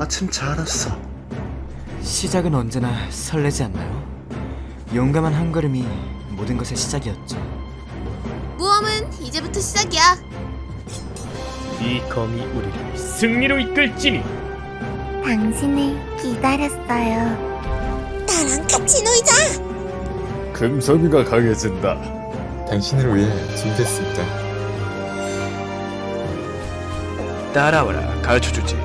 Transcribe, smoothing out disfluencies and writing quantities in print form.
마침 잘 왔어. 시작은 언제나 설레지 않나요? 용감한 한 걸음이 모든 것의 시작이었죠. 모험은 이제부터 시작이야. 이 검이 우리를 승리로 이끌지니. 당신을 기다렸어요. 나랑 같이 놀자. 금성이가 강해진다. 당신을 위해 준비했습니다. 따라와라, 가르쳐주지.